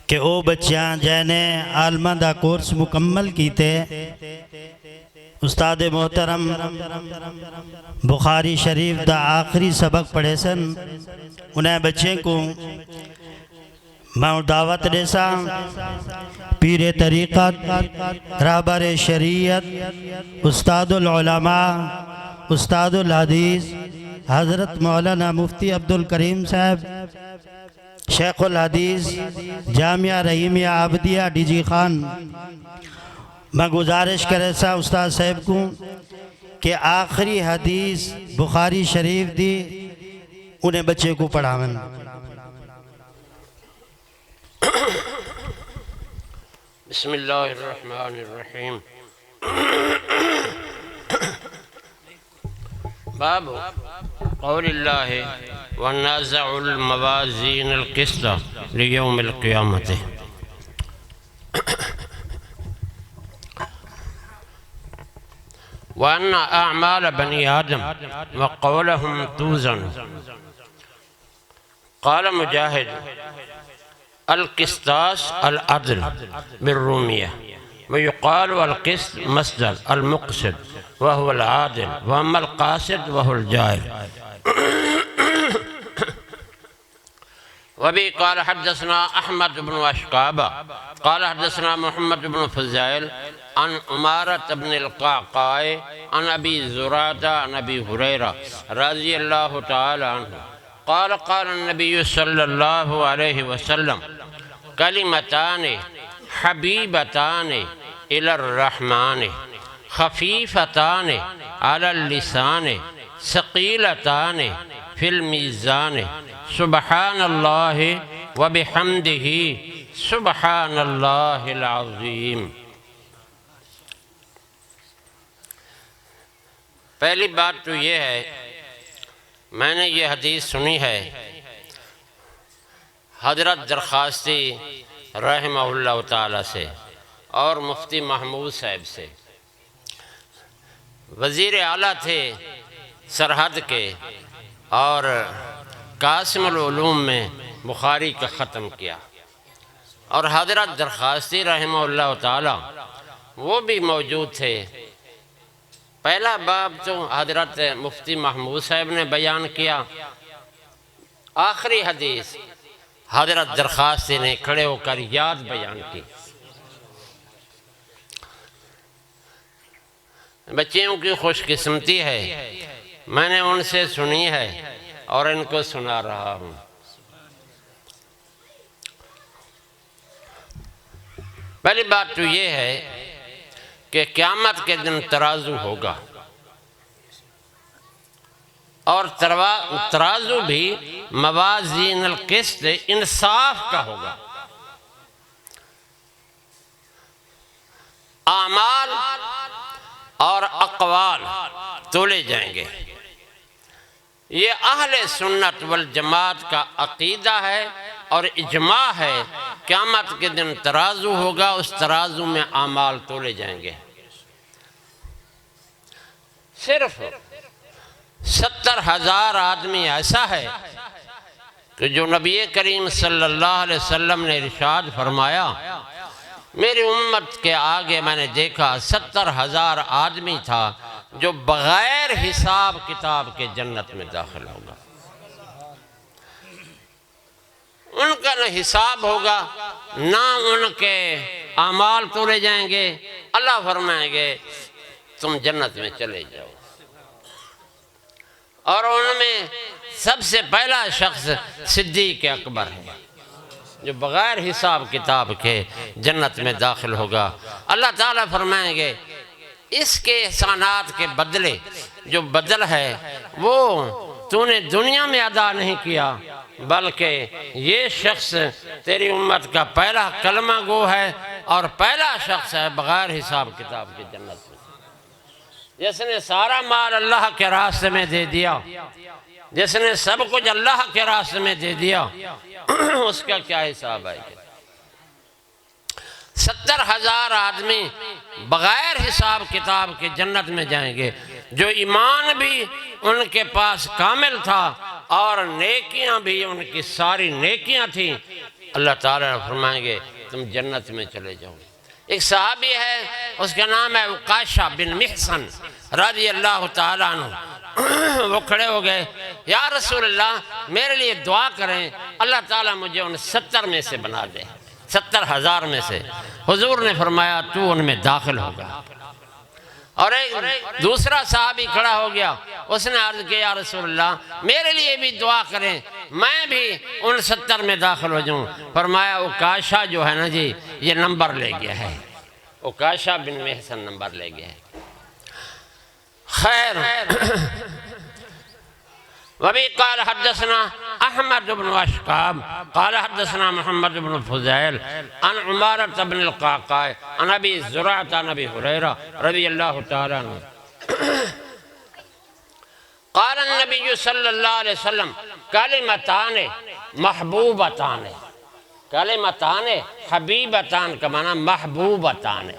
کہ او بچیاں جنہیں عالمہ دا کورس مکمل کیتے استاد محترم بخاری شریف دا آخری سبق پڑھے سن انہیں بچے کو میں دعوت دے سا پیر طریقت رہبر شریعت استاد العلماء استاد الحدیث حضرت مولانا مفتی عبدالکریم صاحب شیخ الحدیث جامعہ رحیمیہ عابدیہ ڈی جی خان میں گزارش کرے سا استاد صاحب کو کہ آخری حدیث بخاری شریف دی انہیں بچے کو پڑھاویں. بسم اللہ الرحمن الرحیم. باب قول اللہ ونازع الموازین القسط لیوم القیامت. وأن أعمال بني آدم وقولهم توزن. قال مجاهد القسطاس العدل بالرومية، ويقال القسط مصدر المقسط وهو العادل، وأما القاسط وهو الجائر. وبه قال حدثنا أحمد بن أشقابة قال حدثنا محمد بن فزائل عن عمارة بن القعقاع عن أبي زرعة عن أبي هريرة رضي الله تعالى عنه قال قال النبي صلى الله عليه وسلم كلمتان حبيبتان إلى الرحمن خفيفتان على اللسان ثقيلتان في الميزان سبحان الله وبحمده سبحان الله العظیم. پہلی بات تو یہ ہے میں نے یہ حدیث سنی ہے حضرت درخواستی رحمہ اللہ تعالی سے اور مفتی محمود صاحب سے. وزیر اعلیٰ تھے سرحد کے اور قاسم العلوم میں بخاری کا ختم کیا، اور حضرت درخواستی رحمہ اللہ تعالی وہ بھی موجود تھے. پہلا باب تو حضرت مفتی محمود صاحب نے بیان کیا، آخری حدیث حضرت درخواستی نے کھڑے ہو کر یاد بیان کی. بچیوں کی خوش قسمتی ہے میں نے ان سے سنی ہے اور ان کو سنا رہا ہوں. پہلی بات تو یہ ہے کہ قیامت کے دن ترازو ہوگا، اور ترازو بھی موازین القسط انصاف کا ہوگا. اعمال اور اقوال تولے جائیں گے. یہ اہل سنت والجماعت کا عقیدہ ہے اور اجماع ہے. قیامت کے دن ترازو ہوگا، اس ترازو میں اعمال تولے جائیں گے. صرف 70,000 آدمی ایسا ہے کہ جو نبی کریم صلی اللہ علیہ وسلم نے ارشاد فرمایا میری امت کے آگے میں نے دیکھا 70,000 آدمی تھا جو بغیر حساب کتاب کے جنت میں داخل ہوگا. ان کا نہ حساب ہوگا نہ ان کے اعمال تولے جائیں گے. اللہ فرمائیں گے تم جنت میں چلے جاؤ. اور ان میں سب سے پہلا شخص صدیق اکبر ہے جو بغیر حساب کتاب کے جنت میں داخل ہوگا. اللہ تعالیٰ فرمائیں گے اس کے احسانات کے بدلے جو بدل ہے وہ تو نے دنیا میں ادا نہیں کیا، بلکہ یہ شخص تیری امت کا پہلا کلمہ گو ہے اور پہلا شخص ہے بغیر حساب کتاب کی جنت میں. جس نے سارا مال اللہ کے راستے میں دے دیا، جس نے سب کچھ اللہ کے راستے میں دے دیا، اس کا کیا حساب آئے گا؟ 70,000 آدمی بغیر حساب کتاب کے جنت میں جائیں گے. جو ایمان بھی ان کے پاس کامل تھا اور نیکیاں بھی ان کی ساری نیکیاں تھیں، اللہ تعالیٰ فرمائیں گے تم جنت میں چلے جاؤ۔ ایک صحابی ہے، اس کا نام ہے عکاشہ بن محصن رضی اللہ تعالیٰ عنہ۔ وہ کھڑے ہو گئے، یا رسول اللہ میرے لیے دعا کریں، اللہ تعالیٰ مجھے ان 70 میں سے بنا دے، 70,000 میں سے۔ حضور نے فرمایا تو ان میں داخل ہوگا۔ اور ایک دوسرا صحابی کھڑا ہو گیا، اس نے عرض کیا یا رسول اللہ میرے لیے بھی دعا کریں، میں بھی ان 70 میں داخل ہو جاؤں۔ فرمایا عکاشہ جو ہے نا جی یہ نمبر لے گیا ہے، عکاشہ بن محصن نمبر لے گیا ہے۔ خیر وبی قال حدثنا احمد بن اشقاب قال حدثنا محمد بن فضیل عن عمارة بن القعقاع عن ابی زرعة عن ابی ہریرہ رضی اللہ تعالی عنہ قال النبی صلی اللہ علیہ وسلم کلمتان محبوبتان، کلمتان حبیبتان کا معنی محبوبتان،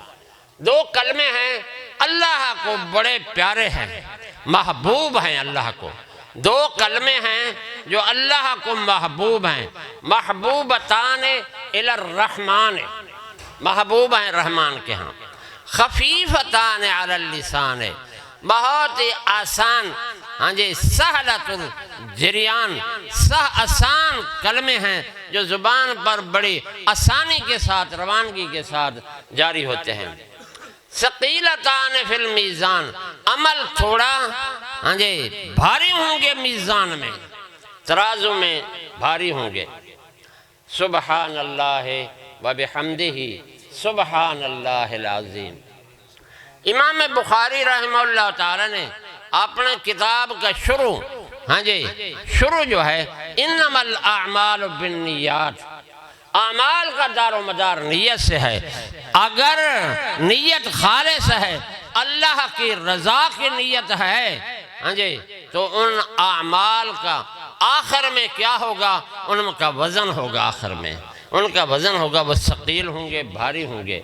دو کلمے ہیں اللہ کو بڑے پیارے ہیں، محبوب ہیں اللہ کو، دو کلمے ہیں جو اللہ کو محبوب ہیں، محبوبتان الی الرحمن، محبوب ہیں رحمان کے ہاں، خفیفتان علی اللسان، بہت ہی آسان، ہاں جی سہلۃ الجریان، آسان کلمے ہیں جو زبان پر بڑی آسانی کے ساتھ روانگی کے ساتھ جاری ہوتے ہیں۔ ثقیلتان فی المیزان، عمل تھوڑا ہاں جی بھاری ہوں گے میزان میں، ترازو میں بھاری ہوں گے۔ سبحان اللہ و بحمدہ سبحان اللہ العظیم۔ امام بخاری رحمہ اللہ تعالی نے اپنے کتاب کا شروع ہاں جی شروع جو ہے انما الاعمال بالنیات، اعمال کا دار و مدار نیت سے ہے۔ اگر نیت خالص ہے، اللہ کی رضا کی نیت ہے ہاں جی تو ان اعمال کا آخر میں کیا ہوگا، ان کا وزن ہوگا، آخر میں ان کا وزن ہوگا، وہ ثقیل ہوں گے، بھاری ہوں گے۔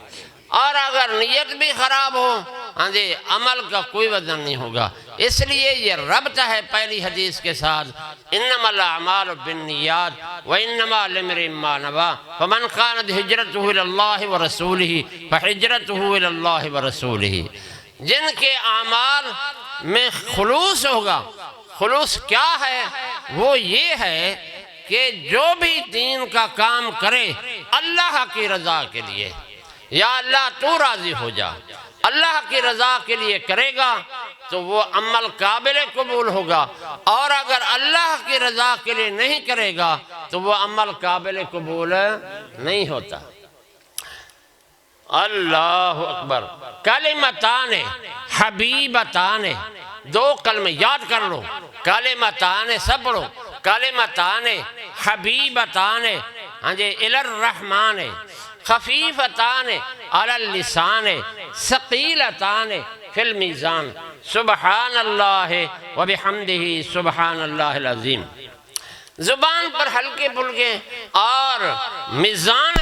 اور اگر نیت بھی خراب ہو ہاں جی عمل کا کوئی وزن نہیں ہوگا۔ اس لیے یہ ربط ہے پہلی حدیث کے ساتھ، انما الاعمال بالنیات وانما لامرئ ما نوى فمن كانت هجرته الى الله ورسوله فهجرته الى الله ورسوله۔ جن کے اعمال میں خلوص ہوگا، خلوص کیا ہے؟ وہ یہ ہے کہ جو بھی دین کا کام کرے اللہ کی رضا کے لیے، یا اللہ تو راضی ہو جا، اللہ کی رضا کے لیے کرے گا تو وہ عمل قابل قبول ہوگا، اور اگر اللہ کی رضا کے لیے نہیں کرے گا تو وہ عمل قابل قبول نہیں ہوتا۔ اللہ اکبر۔ کلمتان حبیبتان، دو کلمے یاد کر لو، کلمتان سب پڑھو، کلمتان حبیبتان ہاں جی الی الرحمن، خفیفتان علی اللسان، ثقیلتان فی المیزان، سبحان اللہ و بحمدہ سبحان اللہ العظیم۔ زبان پر ہلکے پھلکے اور میزان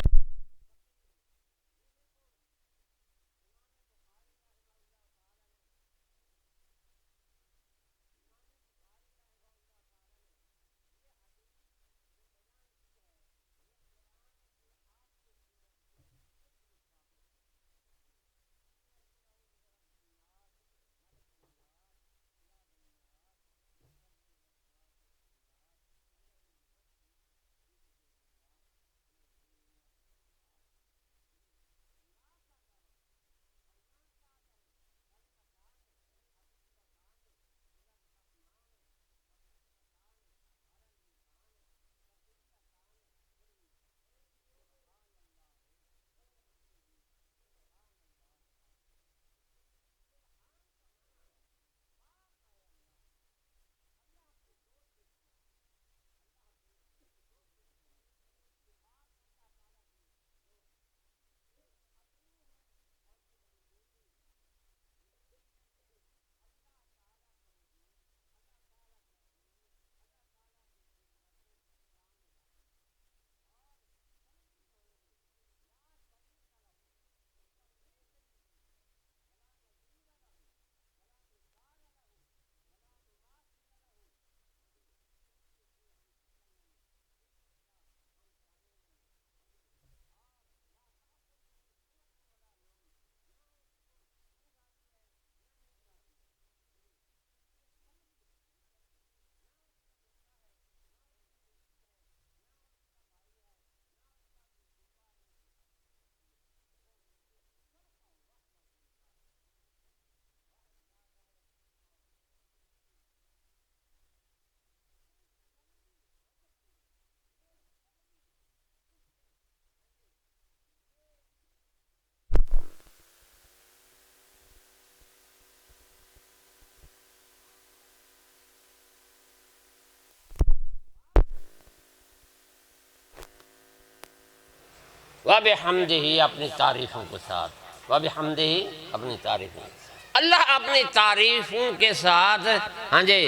وَبِحَمْدِهِ اپنی تعریفوں کے ساتھ، وَبِحَمْدِهِ اپنی تعریفوں، اللہ اپنی تعریفوں کے ساتھ ہاں جی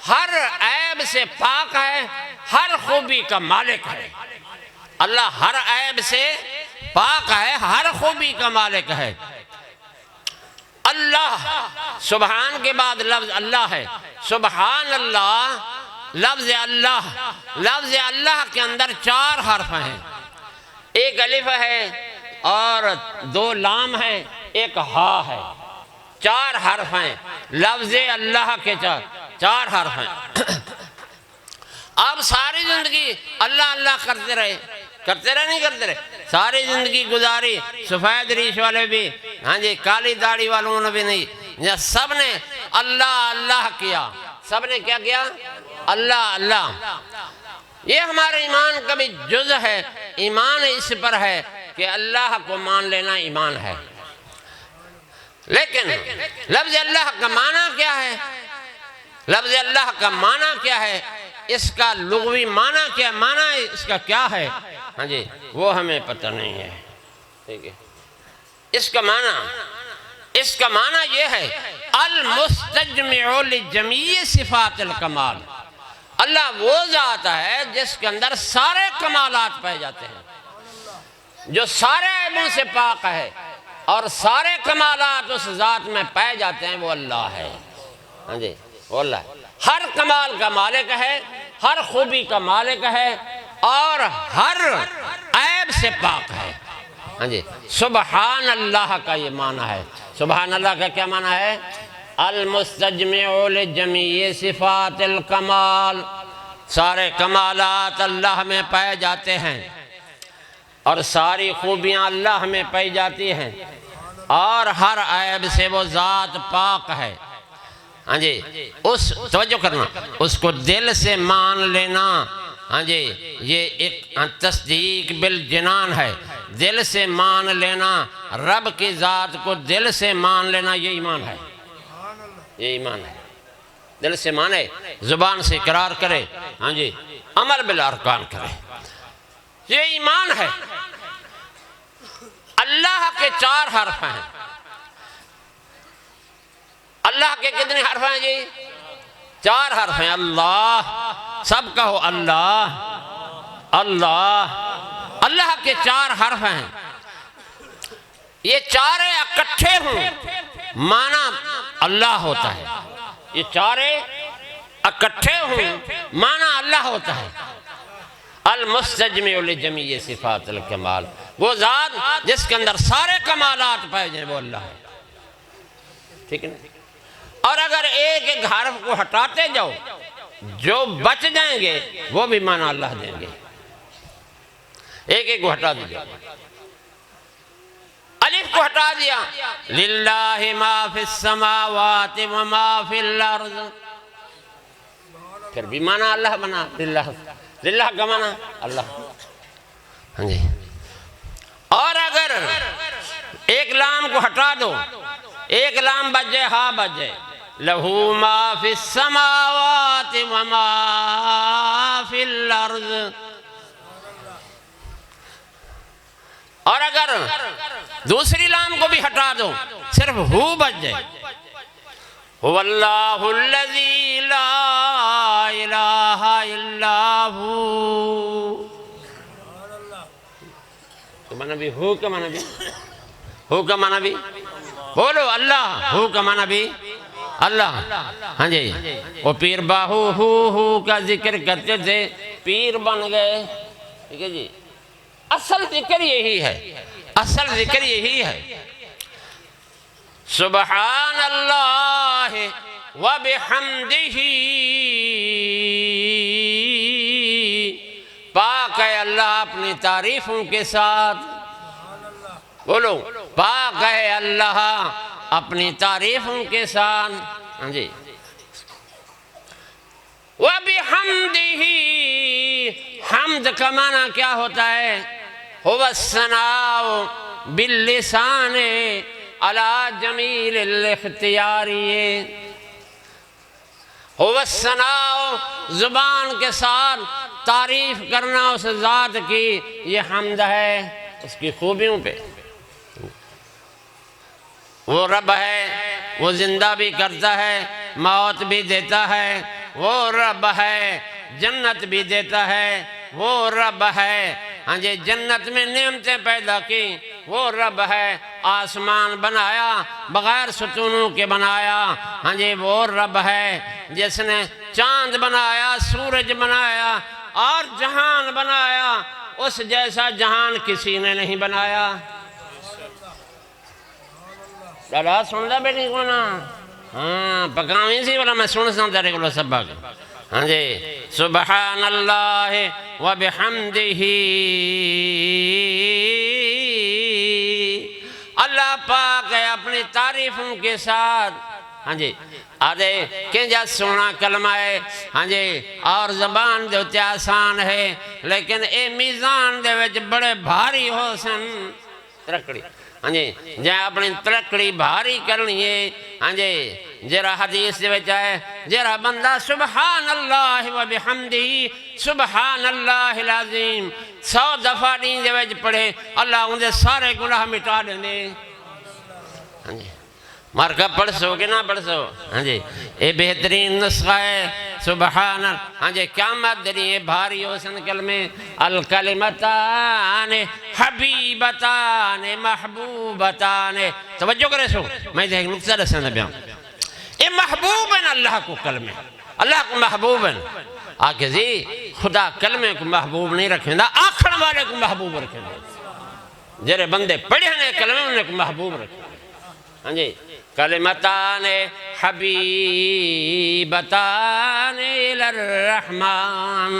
ہر عیب سے پاک ہے، ہر خوبی کا مالک ہے۔ اللہ ہر عیب سے پاک ہے، ہر خوبی کا مالک ہے۔ اللہ سبحان کے بعد لفظ اللہ ہے، سبحان اللہ، لفظ اللہ کے اندر 4 حرف ہیں، ایک الف ہے اور 2 لام ہے، ایک ہا ہے، 4 حرف ہیں، لفظ اللہ کے 4 حرف ہیں۔ آپ ساری زندگی اللہ اللہ کرتے رہے نہیں کرتے رہے، ساری زندگی گزاری، سفید ریش والے بھی ہاں جی، کالی داڑھی والوں نے بھی نہیں، سب نے اللہ اللہ کیا، سب نے کیا کیا؟ اللہ اللہ۔ یہ ہمارے ایمان کا بھی جز ہے، ایمان اس پر ہے کہ اللہ کو مان لینا ایمان ہے۔ لیکن لفظ اللہ کا معنی کیا ہے؟ لفظ اللہ کا معنی کیا ہے؟ اس کا لغوی معنی کیا ہے؟ معنی اس کا کیا ہے؟ ہاں جی وہ ہمیں پتہ نہیں ہے، ٹھیک ہے۔ اس کا معنی یہ ہے المستجمع لجمیع صفات الکمال، اللہ وہ ذات ہے جس کے اندر سارے کمالات پائے جاتے ہیں، جو سارے عیبوں سے پاک ہے اور سارے کمالات اس ذات میں پائے جاتے ہیں، وہ اللہ ہے۔ ہاں جی وہ اللہ ہے، ہر کمال کا مالک ہے، ہر خوبی کا مالک ہے اور ہر عیب سے پاک ہے۔ ہاں جی سبحان اللہ کا یہ معنی ہے۔ سبحان اللہ کا کیا معنی ہے؟ المستجمع لجمیع صفات الکمال، سارے کمالات اللہ میں پائے جاتے ہیں اور ساری خوبیاں اللہ میں پائی جاتی ہیں اور ہر عیب سے وہ ذات پاک ہے۔ ہاں جی توجہ کرنا، اس کو دل سے مان لینا، ہاں جی یہ ایک تصدیق بالجنان ہے، دل سے مان لینا، رب کی ذات کو دل سے مان لینا، یہ ایمان ہے، یہ ایمان ہے۔ دل سے مانے، زبان سے اقرار کرے، ہاں جی عمل بالارکان کرے، یہ ایمان ہے۔ اللہ کے 4 حرف ہیں، اللہ کے کتنے حرف ہیں جی؟ 4 حرف ہیں۔ اللہ، سب کہو اللہ، اللہ، اللہ کے 4 حرف ہیں۔ یہ 4 اکٹھے ہوں معنی اللہ ہوتا ہے، یہ 4 اکٹھے ہوں معنی اللہ ہوتا ہے۔ المستجمع لجمیع صفات الکمال، وہ ذات جس کے اندر سارے کمالات پائے جائیں، وہ اللہ ہے، ٹھیک ہے نا؟ اور اگر ایک ایک حرف کو ہٹاتے جاؤ، جو بچ جائیں گے وہ بھی معنی اللہ دیں گے، ایک ایک کو ہٹا دیا۔ الف کو ہٹا دیا، للہ ما فی السماوات وما فی الارض، پھر بھی معنی اللہ بنا، للہ کا معنی اللہ۔ ہاں جی اور اگر ایک لام کو ہٹا دو، ایک لام بچ جائے، ہاں بچ جائے، لہو ما فی السماوات وما فی الارض۔ اور اگر دوسری لام کو بھی ہٹا دو، صرف ہو بچ جائے، هو اللہ الذی لا الہ الا ہو، تو معنی بھی ہو کا معنی بھی، ہو کا معنی بھی بولو اللہ، ہو کا معنی بھی اللہ۔ ہاں جی وہ پیر باہو ہو کا ذکر کرتے تھے، پیر بن گئے، ٹھیک ہے جی۔ اصل ذکر یہی ہے، اصل ذکر یہی ہے، سبحان اللہ وبحمدہ، پاک ہے اللہ اپنی تعریفوں کے ساتھ، بولو پاک ہے اللہ اپنی تعریفوں کے ساتھ، ہاں جی۔ وبحمدہ، حمد کا معنی کیا ہوتا ہے؟ هو الثناء باللسان على جمیل الاختیار، هو الثناء زبان کے ساتھ تعریف کرنا اس ذات کی، یہ حمد ہے۔ اس کی خوبیوں پہ. وہ رب ہے، وہ زندہ بھی کرتا ہے، موت بھی دیتا ہے. وہ رب ہے، جنت بھی دیتا ہے. وہ رب ہے، ہاں جی جنت میں نعمتیں پیدا کی. وہ رب ہے، آسمان بنایا بغیر ستونوں کے بنایا. ہاں جی وہ رب ہے جس نے چاند بنایا، سورج بنایا اور جہان بنایا. اس جیسا جہان کسی نے نہیں بنایا. ڈالا سن دا بیٹی کو نا، ہاں پکاویں سی والا میں سن سن تیرے کو سبق. ہاں جی سبحان اللہ و بحمدہ، اللہ پاک ہے اپنی تعریفوں کے ساتھ. ہاں جی آدھے کنجا سونا کلمہ ہے. ہاں جی اور زبان دے اتے آسان ہے، لیکن اے میزان دے وچ بڑے بھاری ہو سن. ترکڑی ہاں جی جہاں اپنی ترکڑی بھاری کرنی ہے. ہاں جی جرا حدیث دے وچ ہے، جرا بندہ سبحان اللہ و بحمدہ سبحان اللہ العظیم 100 دفعہ دین دے وچ پڑھے، اللہ ان دے سارے گناہ مٹا دیں دے. ہاں جی مارکا پڑھ سو کہ نہ پڑھ سو. ہاں جی اے بہترین نسخہ ہے. سبحان. ہاں جی قیامت دری یہ بھاری ہو سن کلمے. الکلمتان حبیبتان محبوبتان. توجہ کرے سو میں ایک نقطہ رسنا بیان. اے محبوب ہیں اللہ کو کلمے، اللہ کو محبوب ہیں. آکے جی خدا کلمے کو محبوب نہیں رکھیں دا، آخر والے کو محبوب رکھیں دا. جرے بندے پڑھنے کلمے انہیں کو محبوب رکھیں. ہاں جی کلمتان حبیبتان الی الرحمن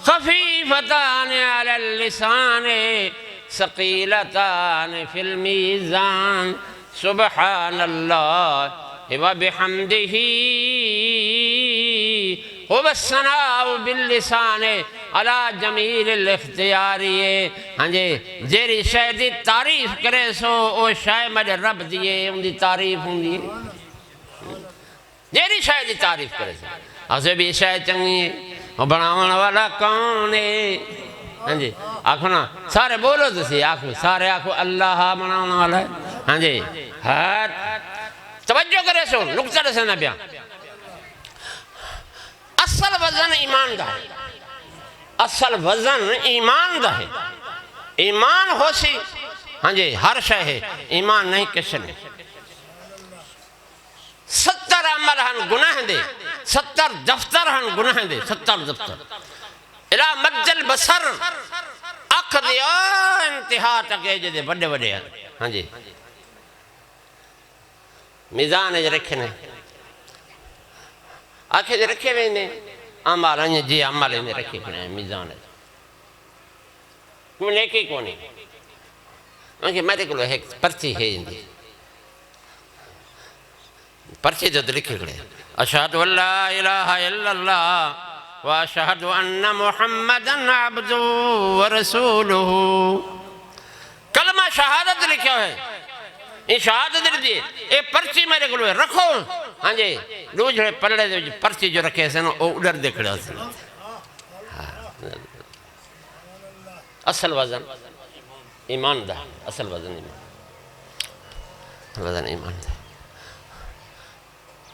خفیفتان علی اللسان ثقیلتان فی المیزان. سبحان اللہ و بحمدہ هو الثناء باللسان علی جمیل الاختیاری. ہاں جی جیری شے دی تعریف کرے سو او شے میرے رب دیئے ان دی تعریف ہوں دی. جیری شے دی تعریف کرے سو اسے بھی شے چنگی ہے. وہ بناون والا کون ہے؟ ہاں جی آنکھو نا سارے بولو تو سی آنکھو سارے آنکھو اللہ بناون والا ہے. ہاں جی ہاتھ توجہ کرے سو نقطہ رسنا بیان. اصل وزن ایمان دا ہے، اصل وزن ایمان دا ہے. ایمان ہو سی ہاں جی ہر شے ہے، ایمان نہیں کچھ نہیں. 70 عمل ہن گناہ دے، 70 دفتر ہن گناہ دے، 70 دفتر الہ مد البصر اکھ دیا انتہا تک ہے جدے بڑے بڑے ہیں. ہاں جی میزان ہے رکھنے آنکھیں دے رکھے ہوئے ہیں عمال ہیں جی عمال ہیں رکھے ہوئے ہیں میزان ہے. کوئی نیکی کو نہیں. کیونکہ میرے کو ایک پرچی ہے اندھی پرچی جو لکھے ہوئے اشہد ان لا الہ الا اللہ واشہد ان محمدًا عبدہ ورسولہ. کلمہ شہادت لکھے ہوئے یہ شہادت دیئے اے پرچی میرے کو رکھو. ہاں جی دو جھڑے پلڑے دے پرچی جو رکھے سن او ادھر دیکھڑے ہوتے ہیں. اصل وزن ایمان دا، اصل وزن ایمان دا.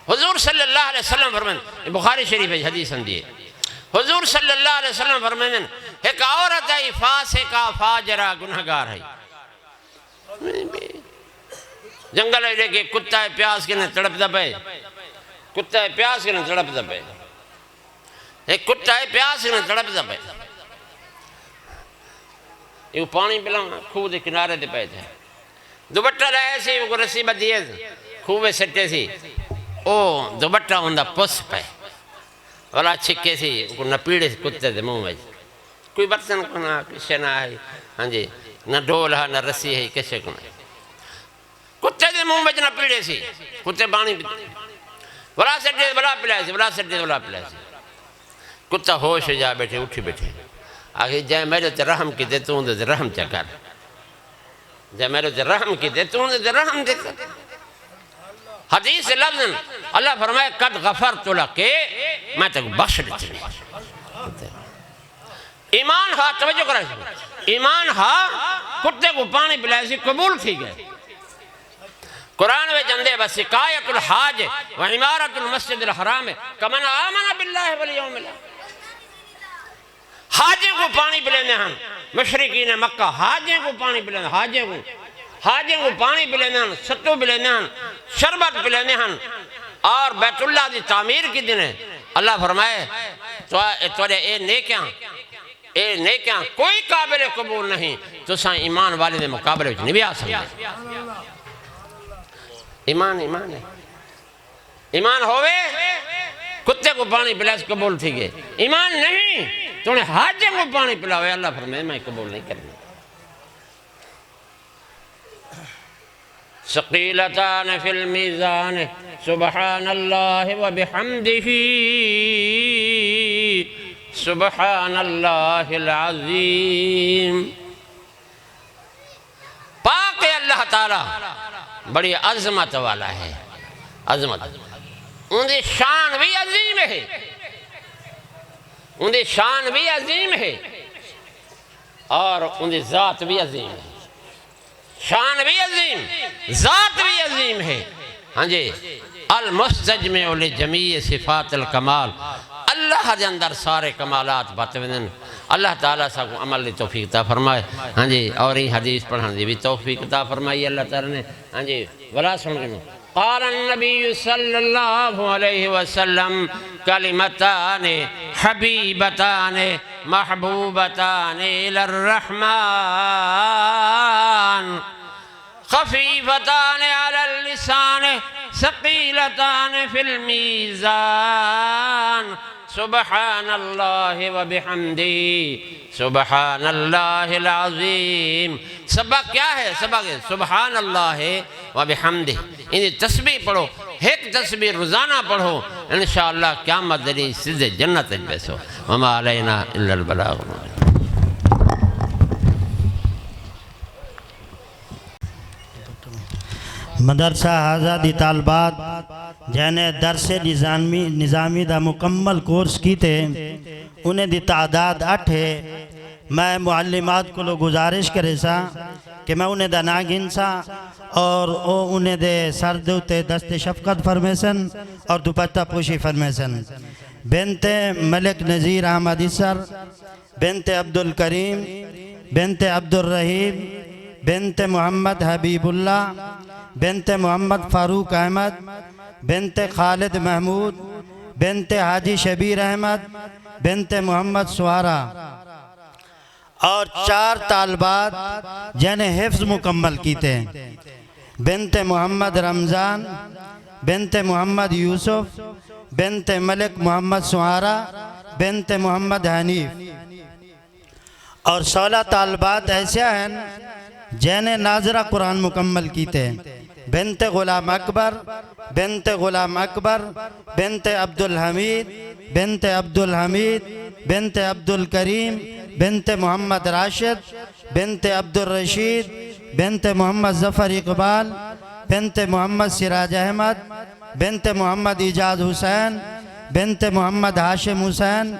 حضور صلی اللہ علیہ وسلم فرمائیں بخاری شریف حدیث اندیے حضور صلی اللہ علیہ وسلم فرمائیں ایک عورت ہے فاسقہ فاجرہ گنہگار ہے. جنگل ہے کہ کتا ہے پیاس کے نے تڑپ دبے، کتا ہے پیاس کے نے تڑپ دبے، ایک کتا ہے پیاس کے نے تڑپ دبے. یہ پانی پلاؤں خوہ دے کنارے دے پہ تھے دوبٹہ رہے سی وہ رسی بدیے خوہ سٹے سی او دوبٹہ ہوندہ پس پہ والا چھکے سی وہ نپیڑے کتے دے منہ میں کوئی برسن کو نہ کشے نہ ہے. ہاں جی نہ ڈول ہے نہ رسی ہے کشے کو نہ کتے دے منہ میں نہ پیڑے سی کتے بانی پیتے والا سٹے والا پلائے سی والا سٹے والا پلائے سی. کتا ہوش جا بیٹھے اٹھی بیٹھے آگے جائے میرے تے رحم کی دے تو اندھے رحم چکر جائے میرے تے رحم کی دے تو اندھے رحم دے کر. حدیث لفظ اللہ فرمائے قد غفرت لکے میں تک بخش دیتے ایمان ہاں توجہ کریں ایمان ہاں کتے کو پانی پلائے سی قبول تھی گئے قرآن میں جندے بس سقایت الحاج و عمارت المسجد الحرام کمن آمن باللہ والیوم الاخر حاجے کو پانی پلینے ہن مشرقین مکہ حاجے کو پانی پلینے حاجے کو پانی پلینے ہن ستو پلینے ہن شربت پلینے ہن اور بیت اللہ دی تعمیر کی دن ہے اللہ فرمائے توڑے اے نیکیاں کوئی قابل قبول نہیں تو ساں ایمان والے دے مقابلے وچ نہیں بھی آ سکتے ایمان ہے ایمان ہوئے کتے کو پانی پلائے قبول تھی گئے ایمان نہیں تو انہیں حاجے کو پانی پلاوے اللہ فرمائے میں قبول نہیں کرنا ثقیلتان فی المیزان سبحان اللہ و بحمدہ سبحان اللہ العظیم پاک اللہ تعالی بڑی عظمت والا ہے عظمت ان دی شان بھی عظیم ہے ان دی شان بھی عظیم ہے اور ان دی ذات بھی عظیم ہے شان بھی عظیم ذات بھی عظیم ہے ہاں جی المستجمع لجمیع صفات الکمال اللہ دے اندر سارے کمالات باتوینن اللہ تعالیٰ سا کو عمل دی توفیق عطا فرمائے ہاں جی اور یہ حدیث پڑھنے دی بھی توفیق عطا فرمائی اللہ تعالیٰ نے ہاں جی ولا سن گئے قال النبی صلی اللہ علیہ وسلم کلمتان حبیبتان محبوبتان الى الرحمن خفیفتان علی اللسان ثقیلتان فی المیزان سبحان اللہ و بحمدی سبحان اللہ العظیم سبق کیا ہے سبق سبحان اللہ و بحمدی انہیں تسبیح پڑھو ایک تسبیح روزانہ پڑھو انشاءاللہ قیامت دلی سزے جنت بیسو وما علینا الا البلاغ مدرسہ آزادی طالبات جنہیں درس نظامی دا مکمل کورس کیتے انہیں دی تعداد 8 ہے میں معلمات کو لو گزارش کرے سا کہ میں انہیں دا ناگن سا اور انہیں دے سر دوتے دست شفقت فرمیسن اور دوپٹہ پوشی فرمیسن بنت ملک نذیر احمد اسر بنت عبدالکریم بنت عبدالرحیم بنت محمد حبیب اللہ بنت محمد فاروق احمد بنت خالد محمود بنت حاجی شبیر احمد بنت محمد سوارہ اور 4 طالبات جنہیں حفظ مکمل کیتے ہیں بنت محمد رمضان بنت محمد یوسف بنت ملک محمد سوارہ بنت محمد حنیف اور 16 طالبات ایسے ہیں جنہیں ناظرہ قرآن مکمل کیتے ہیں بنت غلام اکبر بنت غلام اکبر بنت عبدالحمید بنت عبدالحمید بنت عبدالکریم بنت محمد راشد بنت عبدالرشید بنت محمد ظفر اقبال بنت محمد سراج احمد بنت محمد ایجاد حسین بنت محمد ہاشم حسین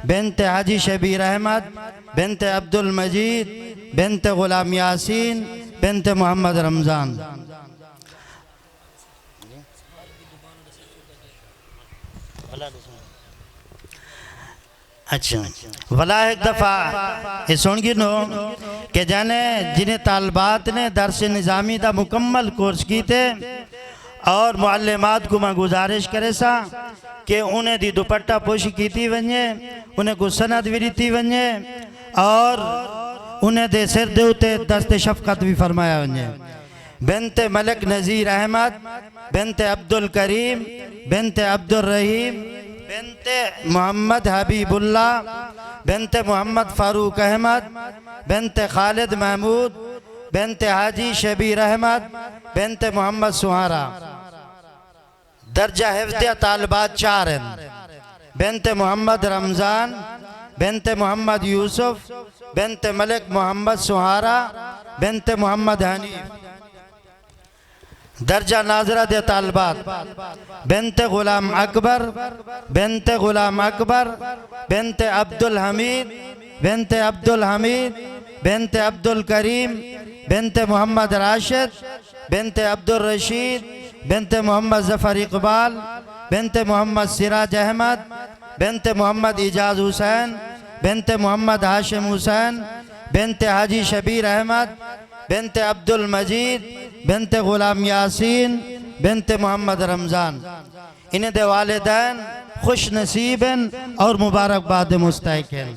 بنت حاجی شبیر احمد بنت عبدالمجید بنت غلام یاسین بنت محمد رمضان اچھا ولا ایک دفعہ یہ سنگی نو کہ جنہیں طالبات نے درس نظامی دا مکمل کورس کی تھے اور معلمات کو میں گزارش کرے سا کہ انہیں دی دوپٹہ پوشی کی تھی ونجے انہیں کو سند بھی دیتی ونجے اور انہیں دے سر دیوتے دست شفقت بھی فرمایا ونجے بنت ملک نذیر احمد بنت عبدالکریم بنت عبدالرحیم بنت محمد حبیب اللہ بنت محمد فاروق احمد بنت خالد محمود بنت حاجی شبیر احمد بنت محمد سوارہ درجہ حفظ طالبات 4 ہیں بنت محمد رمضان بنت محمد یوسف بنت ملک محمد سوارہ بنت محمد حنیف درجہ ناظرہ دے طالبات بنت غلام اکبر بنت غلام اکبر بنت عبدالحمید بنت عبدالحمید بنت عبد الکریم بنت محمد راشد بنت عبد الرشید بنت محمد ظفر اقبال بنت محمد سراج احمد بنت محمد اعجاز حسین بنت محمد ہاشم حسین بنت حاجی شبیر احمد بنت عبد المجید بنت غلام یاسین بنت محمد رمضان. انہیں دے والدین خوش نصیب ہیں اور مبارکباد مستحق ہیں.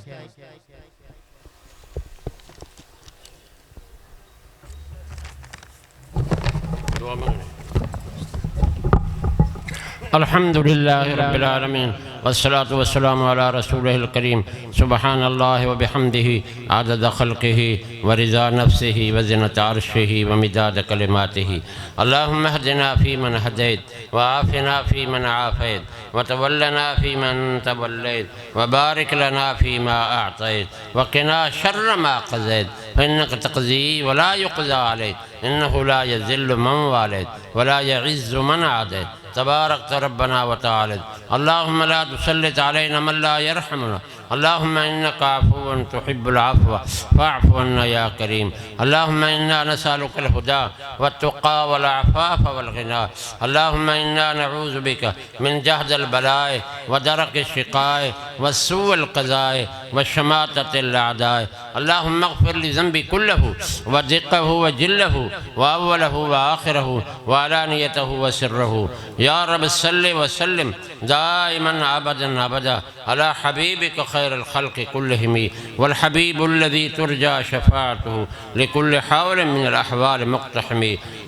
الحمد لله رب العالمين والصلاة والسلام على رسوله الكريم. سبحان الله وبحمده عدد خلقه ورضا نفسه وزنة عرشه ومداد كلماته. اللهم اهدنا فيمن هديت وعافنا فيمن عافيت وتولنا فيمن توليت وبارك لنا فيما أعطيت وقنا شر ما قضيت فإنك تقضي ولا يقضى عليك إنه لا يذل من واليت ولا يعز من عاديت تباركت ربنا وتعالى. اللهم لا تسلط علينا من لا يرحمنا. اللهم إنك عفو تحب العفو فاعف عنا يا كريم. اللهم إنا نسألك الهدى والتقى والعفاف والغنى. اللهم إنا نعوذ بك من جهد البلاء ودرك الشقاء والسوء القضاء والشماتة الأعداء. اللهم اغفر لذنبي كله ودقه وجله وأوله وآخره وعلانيته وسره. يا رب صل وسلم دائما أبدا على حبيبك خير الخلق كلهم والحبيب الذي ترجى شفاعته لكل حول من الأحوال مقتحم.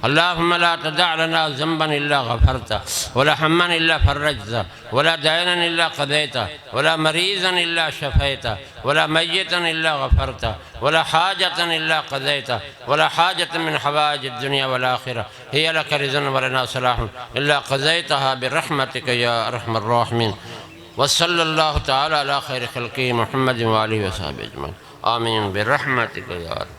اللهم لا تدع لنا ذنبا إلا غفرته ولا هما إلا فرجته ولا دينا إلا قضيته ولا مريضا إلا شفيته ولا ميتا إلا غفرته ولا حاجة إلا قضيته ولا حاجة من حوائج الدنيا والآخرة هي لك رضا ولنا صلاح إلا قضيتها برحمتك يا أرحم الراحمين. وصلى الله تعالى على خير خلقه محمد وآله وصحبه أجمعين. آمين برحمتك يا رب.